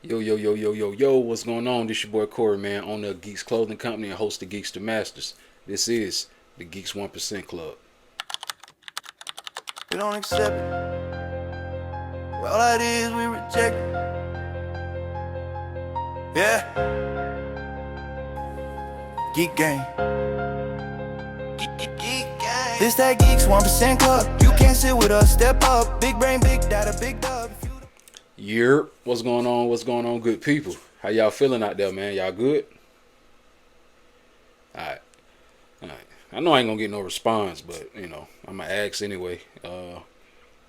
Yo, yo, yo, yo, yo, yo, what's going on? This your boy Corey, man, owner of Geeks Clothing Company and host of Geeks to Masters. This is the Geeks 1% Club. We don't accept it. Well, that is, we reject it. Yeah. Geek gang. Geek gang. This that Geeks 1% Club. You can't sit with us, step up. Big brain, big data, big dub. Yerp, what's going on? What's going on, good people? How y'all feeling out there, man? Y'all good? Alright. Alright. I know I ain't gonna get no response, but, I'm gonna ask anyway.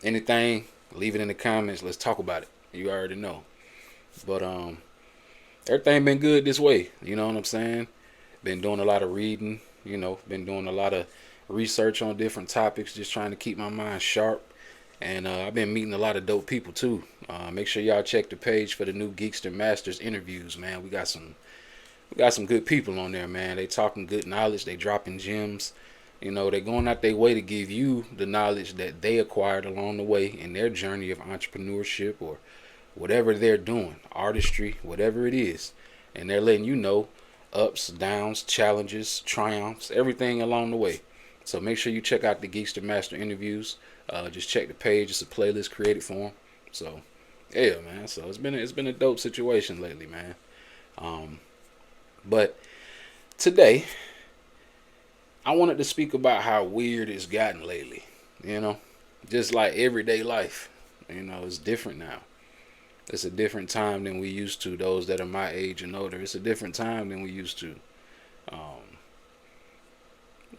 Anything, leave it in the comments. Let's talk about it. You already know. But, everything been good this way. You know what I'm saying? Been doing a lot of reading, been doing a lot of research on different topics, just trying to keep my mind sharp. And I've been meeting a lot of dope people too. Make sure y'all check the page for the new Geeks to Masters interviews, man. We got some good people on there, man. They talking good knowledge, they dropping gems. They going out their way to give you the knowledge that they acquired along the way in their journey of entrepreneurship or whatever they're doing, artistry, whatever it is. And they're letting you know ups, downs, challenges, triumphs, everything along the way. So make sure you check out the Geeks to Master interviews. Just check the page. It's a playlist created for them. So yeah, man. So it's been a dope situation lately, man. But today I wanted to speak about how weird it's gotten lately. Just like everyday life. It's different now. It's a different time than we used to. Those that are my age and older, it's a different time than we used to. A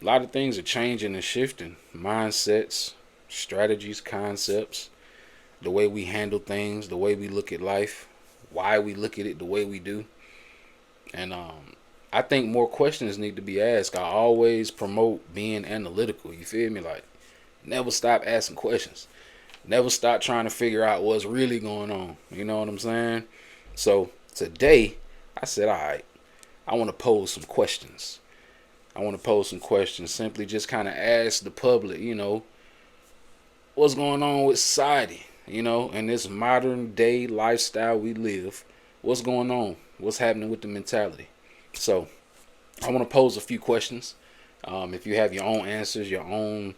lot of things are changing and shifting. Mindsets, strategies, concepts, the way we handle things, the way we look at life, why we look at it the way we do. And I think more questions need to be asked. I always promote being analytical. You feel me? Like, never stop asking questions. Never stop trying to figure out what's really going on. You know what I'm saying? So today, I said, all right, I want to pose some questions. Simply just kind of ask the public, what's going on with society, in this modern day lifestyle we live. What's going on? What's happening with the mentality? So I want to pose a few questions. If you have your own answers, your own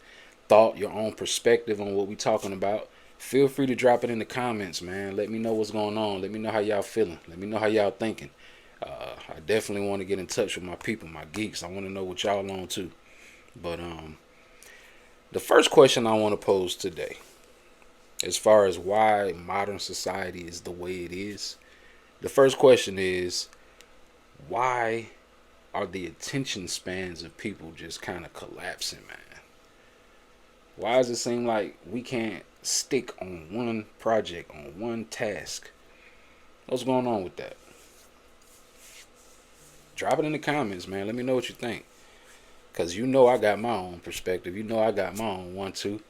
thought, your own perspective on what we're talking about, feel free to drop it in the comments, man. Let me know what's going on. Let me know how y'all feeling. Let me know how y'all thinking. I definitely want to get in touch with my people, my geeks. I want to know what y'all on too. But the first question I want to pose today, as far as why modern society is the way it is, the first question is, why are the attention spans of people just kind of collapsing, man? Why does it seem like we can't stick on one project, on one task? What's going on with that? Drop it in the comments, man. Let me know what you think. Because I got my own perspective. I got my own one, too.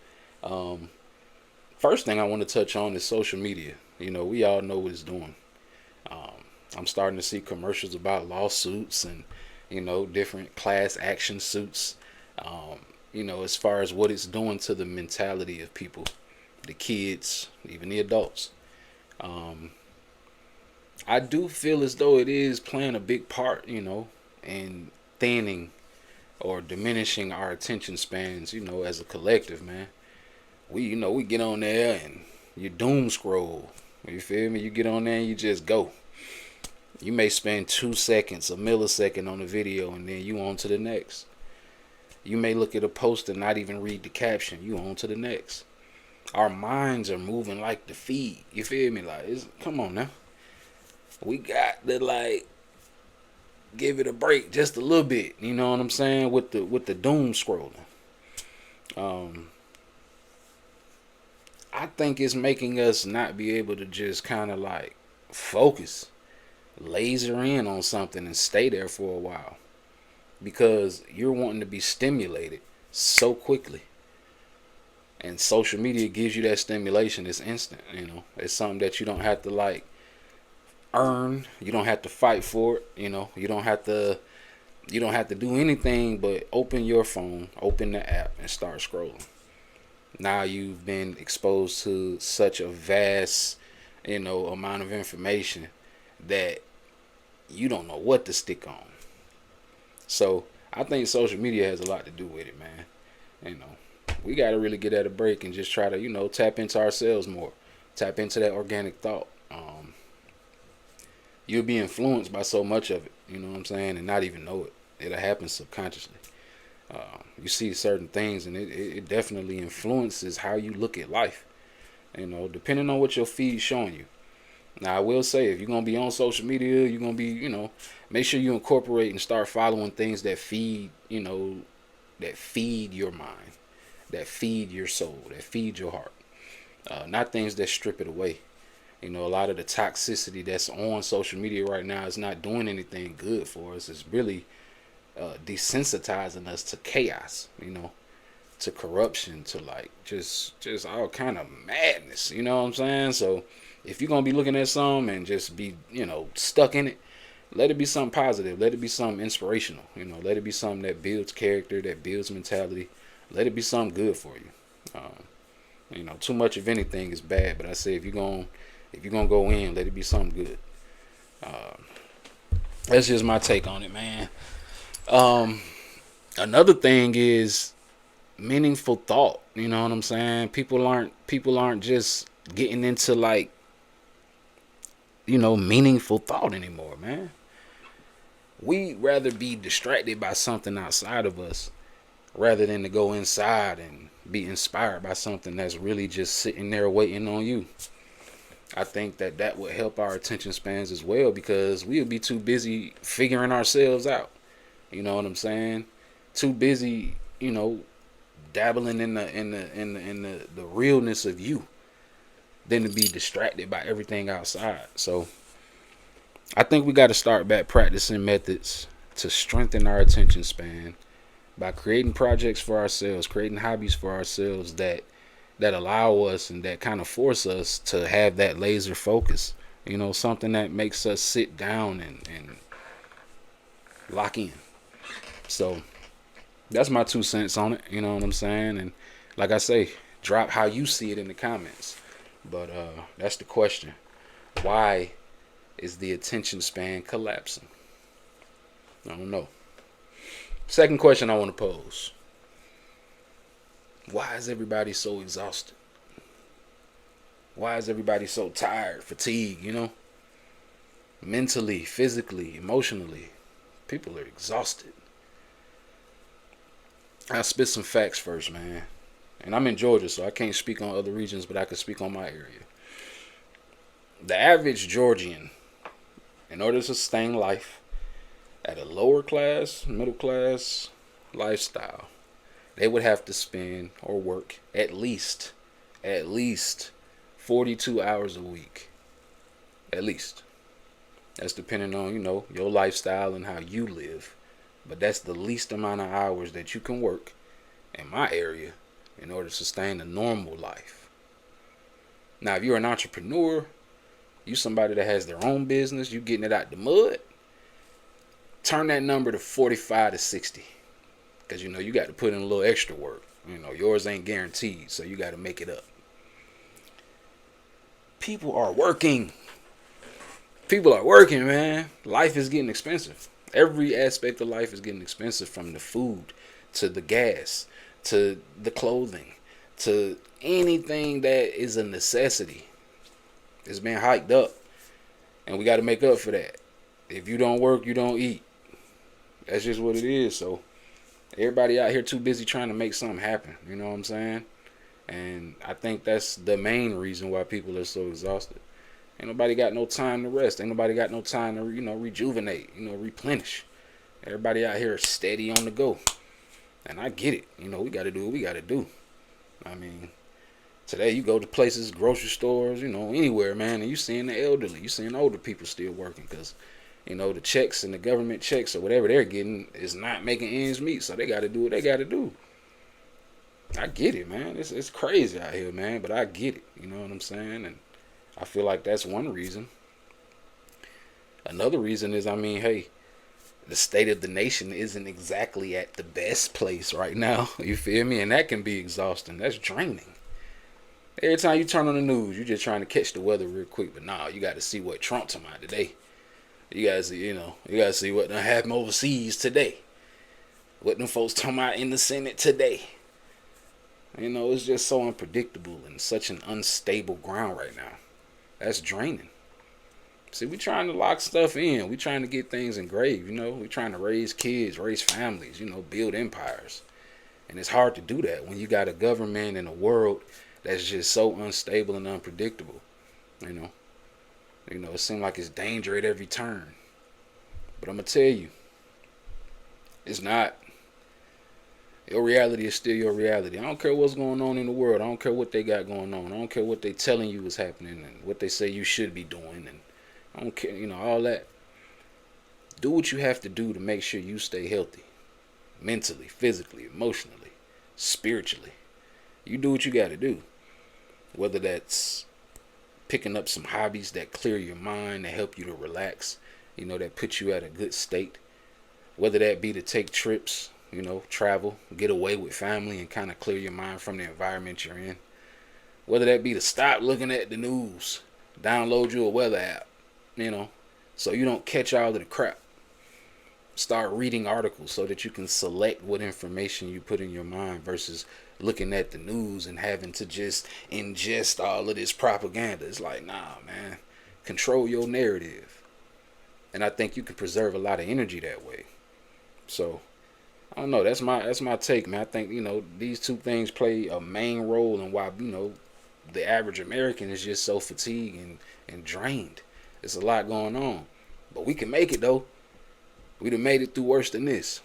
First thing I want to touch on is social media. We all know what it's doing. I'm starting to see commercials about lawsuits and, different class action suits. As far as what it's doing to the mentality of people, the kids, even the adults. I do feel as though it is playing a big part, in thinning or diminishing our attention spans, as a collective, man. We get on there and you doom scroll. You feel me? You get on there and you just go. You may spend 2 seconds, a millisecond on a video, and then you on to the next. You may look at a post and not even read the caption. You on to the next. Our minds are moving like the feed. You feel me? Like, come on now. We got to give it a break just a little bit. You know what I'm saying? With the doom scrolling. I think it's making us not be able to just kind of focus, laser in on something and stay there for a while, because you're wanting to be stimulated so quickly. And social media gives you that stimulation. It's instant. It's something that you don't have to earn. You don't have to fight for it. You don't have to do anything but open your phone, open the app, and start scrolling. Now you've been exposed to such a vast, amount of information that you don't know what to stick on. So I think social media has a lot to do with it, man. We got to really get at a break and just try to, tap into ourselves more, tap into that organic thought. You'll be influenced by so much of it, you know what I'm saying, and not even know it. It'll happen subconsciously. You see certain things, and it definitely influences how you look at life, depending on what your feed's showing you. Now, I will say, if you're going to be on social media, you're going to be, make sure you incorporate and start following things that feed, that feed your mind, that feed your soul, that feed your heart. Not things that strip it away. A lot of the toxicity that's on social media right now is not doing anything good for us. It's really desensitizing us to chaos, to corruption, to like just all kind of madness. You know what I'm saying? So if you're gonna be looking at something and just be stuck in it, let it be something positive. Let it be something inspirational. Let it be something that builds character, that builds mentality. Let it be something good for you. Too much of anything is bad. But I say if you're gonna go in, let it be something good. That's just my take on it, man. Another thing is meaningful thought. You know what I'm saying? People aren't just getting into like meaningful thought anymore, man. We'd rather be distracted by something outside of us rather than to go inside and be inspired by something that's really just sitting there waiting on you. I think that would help our attention spans as well, because we would be too busy figuring ourselves out. You know what I'm saying? Too busy, dabbling in the realness of you, than to be distracted by everything outside. So I think we got to start back practicing methods to strengthen our attention span by creating projects for ourselves, creating hobbies for ourselves that allow us and that kind of force us to have that laser focus. Something that makes us sit down and lock in. So that's my 2 cents on it. You know what I'm saying? And like I say, drop how you see it in the comments. But that's the question. Why is the attention span collapsing? I don't know. Second question I want to pose. Why is everybody so exhausted? Why is everybody so tired, fatigued, Mentally, physically, emotionally. People are exhausted. I'll spit some facts first, man. And I'm in Georgia, so I can't speak on other regions, but I can speak on my area. The average Georgian, in order to sustain life at a lower class, middle class lifestyle, they would have to spend or work at least 42 hours a week. At least. That's depending on, your lifestyle and how you live. But that's the least amount of hours that you can work in my area in order to sustain a normal life. Now, if you're an entrepreneur, you somebody that has their own business, you getting it out the mud, turn that number to 45 to 60. Because, you got to put in a little extra work. Yours ain't guaranteed, so you got to make it up. People are working. People are working, man. Life is getting expensive. Every aspect of life is getting expensive, from the food to the gas to the clothing to anything that is a necessity. It's been hiked up, and we got to make up for that. If you don't work, you don't eat. That's just what it is. So everybody out here too busy trying to make something happen. You know what I'm saying? And I think that's the main reason why people are so exhausted. Ain't nobody got no time to rest. Ain't nobody got no time to, rejuvenate, replenish. Everybody out here is steady on the go. And I get it. We got to do what we got to do. I mean, today you go to places, grocery stores, anywhere, man, and you seeing the elderly. You seeing older people still working because, the checks and the government checks or whatever they're getting is not making ends meet. So they got to do what they got to do. I get it, man. It's crazy out here, man, but I get it. You know what I'm saying? And I feel like that's one reason. Another reason is, hey, the state of the nation isn't exactly at the best place right now. You feel me? And that can be exhausting. That's draining. Every time you turn on the news, you're just trying to catch the weather real quick. But nah, you got to see what Trump talking about today. You gotta see, you gotta see what done happened overseas today. What them folks talking about in the Senate today. It's just so unpredictable and such an unstable ground right now. That's draining. See, we trying to lock stuff in. We trying to get things engraved, we trying to raise kids, raise families, build empires. And it's hard to do that when you got a government and a world that's just so unstable and unpredictable. It seems like it's danger at every turn. But I'm going to tell you, it's not. Your reality is still your reality. I don't care what's going on in the world. I don't care what they got going on. I don't care what they telling you is happening and what they say you should be doing. And I don't care, all that. Do what you have to do to make sure you stay healthy. Mentally, physically, emotionally, spiritually. You do what you got to do. Whether that's picking up some hobbies that clear your mind, that help you to relax, that put you at a good state. Whether that be to take trips, travel, get away with family and kind of clear your mind from the environment you're in. Whether that be to stop looking at the news, download you a weather app, so you don't catch all of the crap. Start reading articles so that you can select what information you put in your mind versus looking at the news and having to just ingest all of this propaganda. It's like, nah, man, control your narrative. And I think you can preserve a lot of energy that way. So, I don't know. That's my take, man. I think, these two things play a main role in why, the average American is just so fatigued and drained. It's a lot going on. But we can make it, though. We'd have made it through worse than this.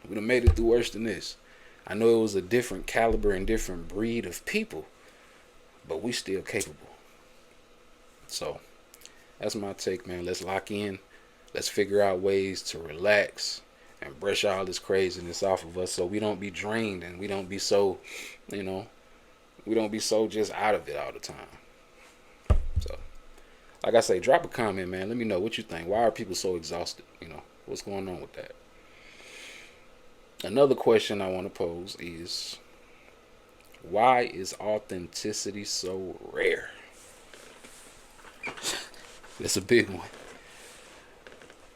I know it was a different caliber and different breed of people, but we still capable. So, that's my take, man. Let's lock in. Let's figure out ways to relax and brush all this craziness off of us so we don't be drained and we don't be so, we don't be so just out of it all the time. So, like I say, drop a comment, man. Let me know what you think. Why are people so exhausted? What's going on with that? Another question I want to pose is, why is authenticity so rare? That's a big one.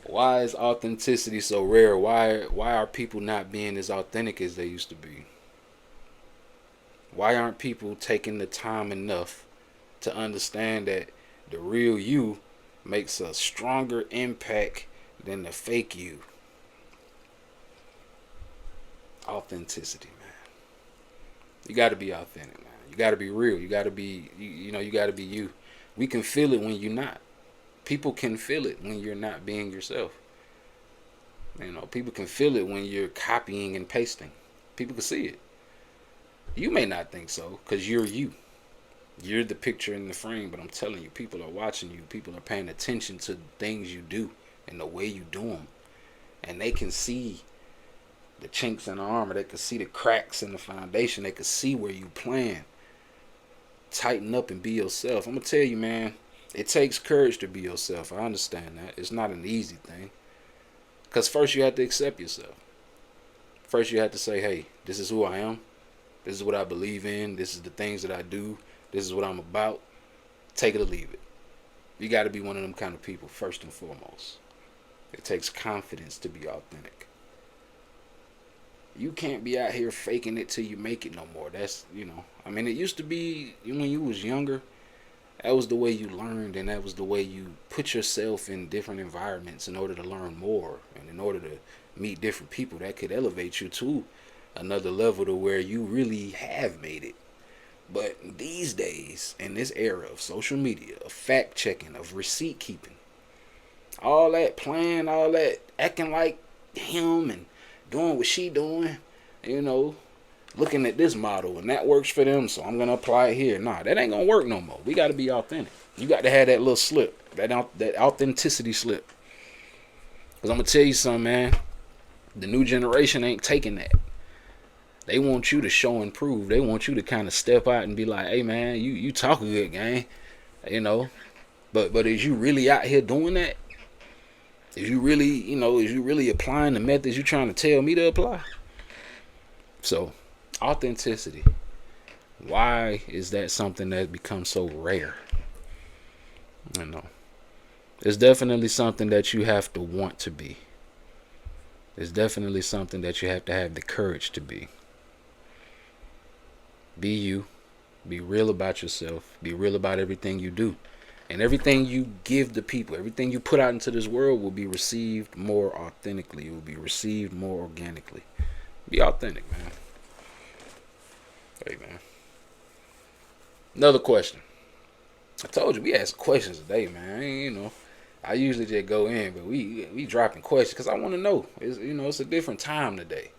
Why is authenticity so rare? Why are people not being as authentic as they used to be? Why aren't people taking the time enough to understand that the real you makes a stronger impact than the fake you? Authenticity, man. You got to be authentic, man. You got to be real. You got to be, you got to be you. We can feel it when you're not. People can feel it when you're not being yourself. People can feel it when you're copying and pasting. People can see it. You may not think so because you're you. You're the picture in the frame, but I'm telling you, people are watching you. People are paying attention to the things you do and the way you do them. And they can see the chinks in the armor. They can see the cracks in the foundation. They can see where you plan. Tighten up and be yourself. I'm going to tell you, man, it takes courage to be yourself. I understand that. It's not an easy thing. Because first you have to accept yourself. First you have to say, hey, this is who I am. This is what I believe in. This is the things that I do. This is what I'm about. Take it or leave it. You got to be one of them kind of people, first and foremost. It takes confidence to be authentic. You can't be out here faking it till you make it no more. That's, it used to be when you was younger, that was the way you learned and that was the way you put yourself in different environments in order to learn more and in order to meet different people that could elevate you to another level to where you really have made it. But these days, in this era of social media, of fact checking, of receipt keeping, all that playing, all that acting like him and doing what she doing, looking at this model and that works for them, so I'm going to apply it here. Nah, that ain't going to work no more. We got to be authentic. You got to have that little slip, that authenticity slip. Because I'm going to tell you something, man. The new generation ain't taking that. They want you to show and prove. They want you to kind of step out and be like, hey, man, you talk a good game, But is you really out here doing that? Is you really applying the methods you're trying to tell me to apply? So, authenticity. Why is that something that becomes so rare? It's definitely something that you have to want to be. It's definitely something that you have the courage to be. Be you. Be real about yourself. Be real about everything you do. And everything you give to people, everything you put out into this world will be received more authentically. It will be received more organically. Be authentic, man. Hey, man. Another question. I told you we ask questions today, man. I usually just go in, but we dropping questions because I want to know. It's a different time today.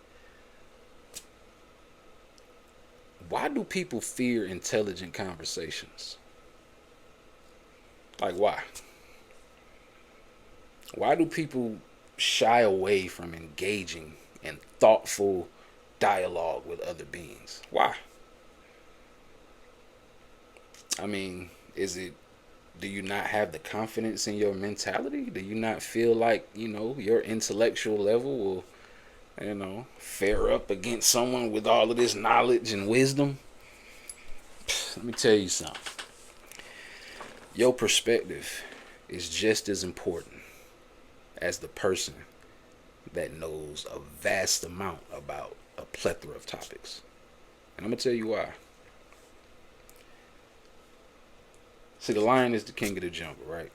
Why do people fear intelligent conversations? Like, why? Why do people shy away from engaging in thoughtful dialogue with other beings? Why? I mean, do you not have the confidence in your mentality? Do you not feel like, your intellectual level will, fare up against someone with all of this knowledge and wisdom? Let me tell you something. Your perspective is just as important as the person that knows a vast amount about a plethora of topics. And I'm going to tell you why. See, the lion is the king of the jungle, right?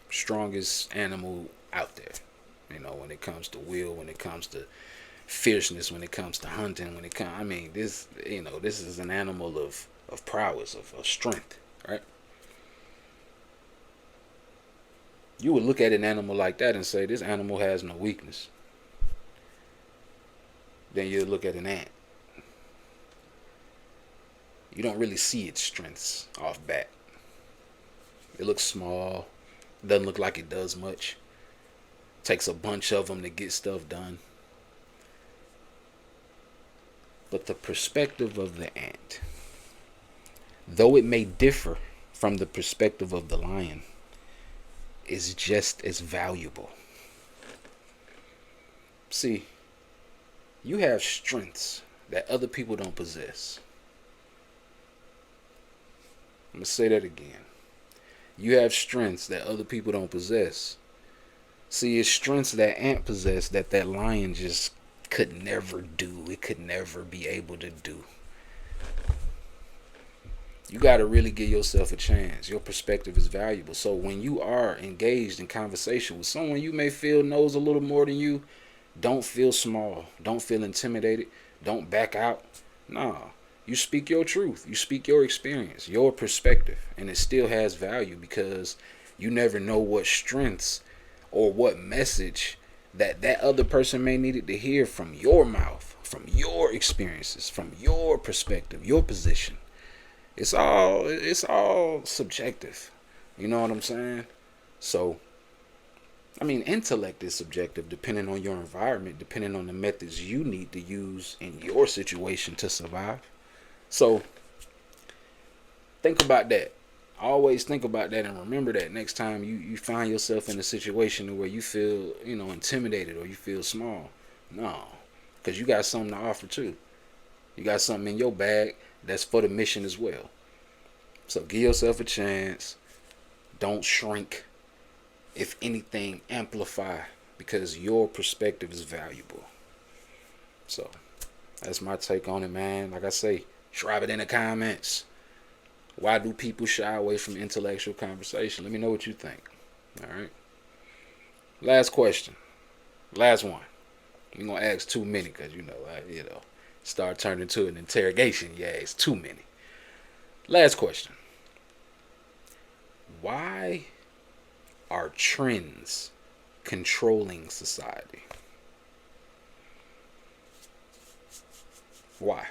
Strongest animal out there. When it comes to will, when it comes to fierceness, when it comes to hunting, this is an animal of prowess, of strength, right? You would look at an animal like that and say, this animal has no weakness. Then you look at an ant. You don't really see its strengths off bat. It looks small. Doesn't look like it does much. Takes a bunch of them to get stuff done. But the perspective of the ant, though it may differ from the perspective of the lion, is just as valuable. See, you have strengths that other people don't possess. I'm going to say that again. You have strengths that other people don't possess. See, it's strengths that ant possess that lion just could never do. It could never be able to do. You got to really give yourself a chance. Your perspective is valuable. So when you are engaged in conversation with someone you may feel knows a little more than you, don't feel small. Don't feel intimidated. Don't back out. Nah. You speak your truth. You speak your experience, your perspective. And it still has value because you never know what strengths or what message that other person may need to hear from your mouth, from your experiences, from your perspective, your position. It's all subjective. You know what I'm saying? So, intellect is subjective depending on your environment, depending on the methods you need to use in your situation to survive. So, think about that. Always think about that and remember that next time you find yourself in a situation where you feel, intimidated or you feel small. No, because you got something to offer too. You got something in your bag that's for the mission as well. So give yourself a chance. Don't shrink. If anything, amplify because your perspective is valuable. So that's my take on it, man. Like I say, drop it in the comments. Why do people shy away from intellectual conversation? Let me know what you think. All right. Last question. Last one. We're going to ask too many because, start turning into an interrogation. Yeah, it's too many. Last question. Why are trends controlling society? Why?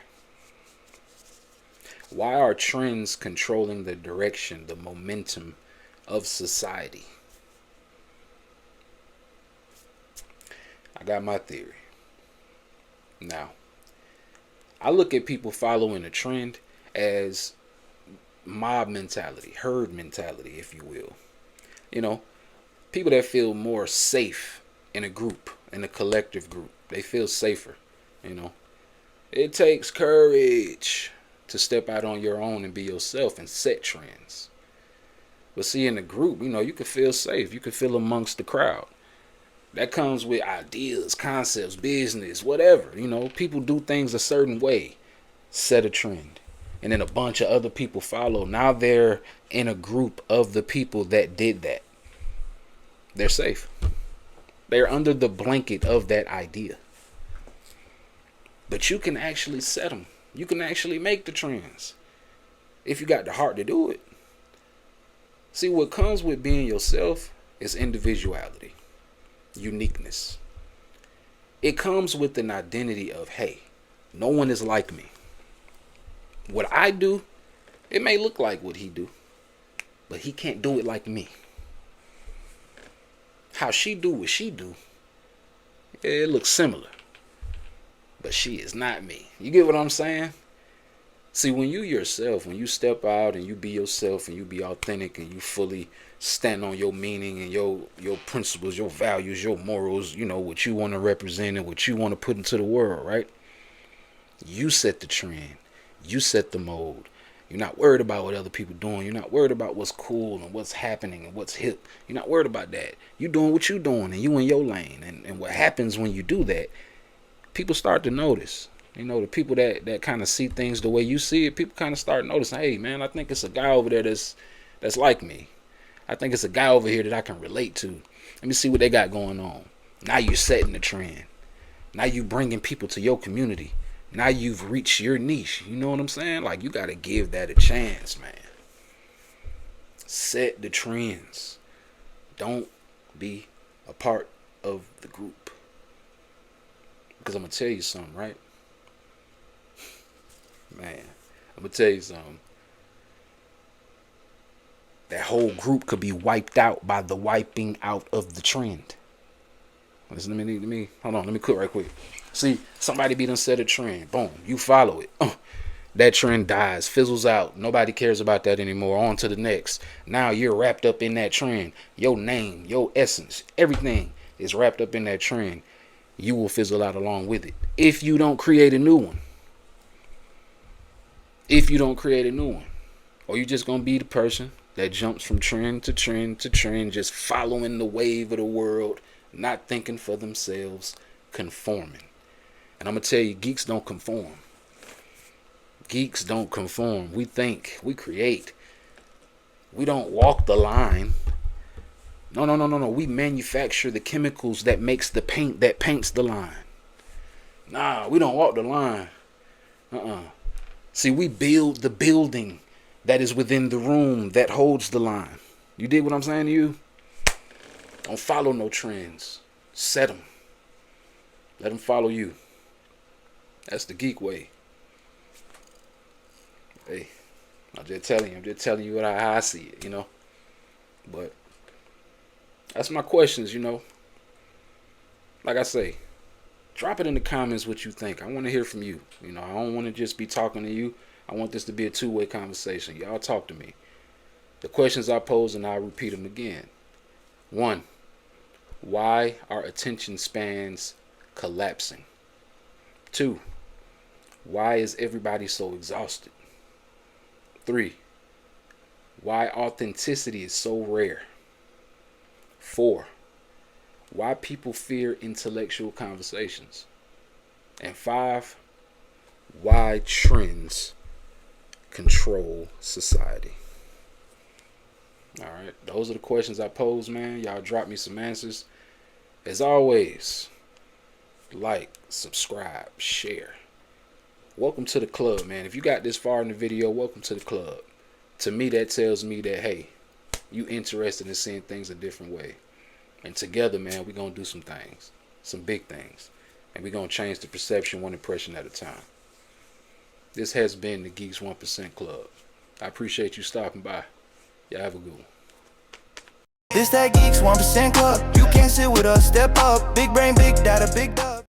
Why are trends controlling the direction, the momentum of society? I got my theory. Now, I look at people following a trend as mob mentality, herd mentality, if you will. People that feel more safe in a group, in a collective group. They feel safer, It takes courage to step out on your own and be yourself and set trends. But see, in a group, you can feel safe. You can feel amongst the crowd. That comes with ideas, concepts, business, whatever. People do things a certain way, set a trend, and then a bunch of other people follow. Now they're in a group of the people that did that. They're safe. They're under the blanket of that idea. But you can actually set them. You can actually make the trends if you got the heart to do it. See, what comes with being yourself is individuality, uniqueness. It comes with an identity of, hey, no one is like me. What I do, it may look like what he do, but he can't do it like me. How she do what she do, it looks similar, but she is not me. You get what I'm saying? See, when you yourself, when you step out and you be yourself and you be authentic and you fully stand on your meaning and your principles, your values, your morals, what you want to represent and what you want to put into the world, right? You set the trend. You set the mode. You're not worried about what other people doing. You're not worried about what's cool and what's happening and what's hip. You're not worried about that. You're doing what you're doing and you in your lane. And what happens when you do that, people start to notice. The people that kind of see things the way you see it, people kind of start noticing, hey, man, I think it's a guy over there that's like me. I think it's a guy over here that I can relate to. Let me see what they got going on. Now you're setting the trend. Now you bringing people to your community. Now you've reached your niche. You know what I'm saying? Like, you got to give that a chance, man. Set the trends. Don't be a part of the group. Because I'm going to tell you something, right? Man, I'm going to tell you something. That whole group could be wiped out by the wiping out of the trend. Listen, let me hold on, let me quit right quick. See, somebody be done set a trend. Boom, you follow it. That trend dies, fizzles out. Nobody cares about that anymore. On to the next. Now you're wrapped up in that trend. Your name, your essence, everything is wrapped up in that trend. You will fizzle out along with it if you don't create a new one. Or you're just going to be the person that jumps from trend to trend to trend, just following the wave of the world, not thinking for themselves, conforming. And I'm going to tell you, geeks don't conform. Geeks don't conform. We think, we create. We don't walk the line. No. We manufacture the chemicals that makes the paint that paints the line. Nah, we don't walk the line. See, we build the building that is within the room that holds the line. You dig what I'm saying to you? Don't follow no trends. Set them. Let them follow you. That's the geek way. Hey, I'm just telling you how I see it, But that's my questions, Like I say, drop it in the comments what you think. I want to hear from you. I don't want to just be talking to you. I want this to be a two-way conversation. Y'all talk to me. The questions I pose, and I'll repeat them again. 1. Why are attention spans collapsing? 2. Why is everybody so exhausted? 3. Why authenticity is so rare? 4. Why people fear intellectual conversations? And 5. Why trends control society? All right, those are the questions I pose, man. Y'all drop me some answers. As always, like, subscribe, share. Welcome to the club, man. If you got this far in the video, welcome to the club. To me, that tells me that, hey, you interested in seeing things a different way. And together, man, we're going to do some things, some big things. And we're going to change the perception one impression at a time. This has been the Geeks 1% Club. I appreciate you stopping by. Y'all have a good one. This that Geeks 1% Club. You can't sit with us, step up. Big brain, big data, big dog.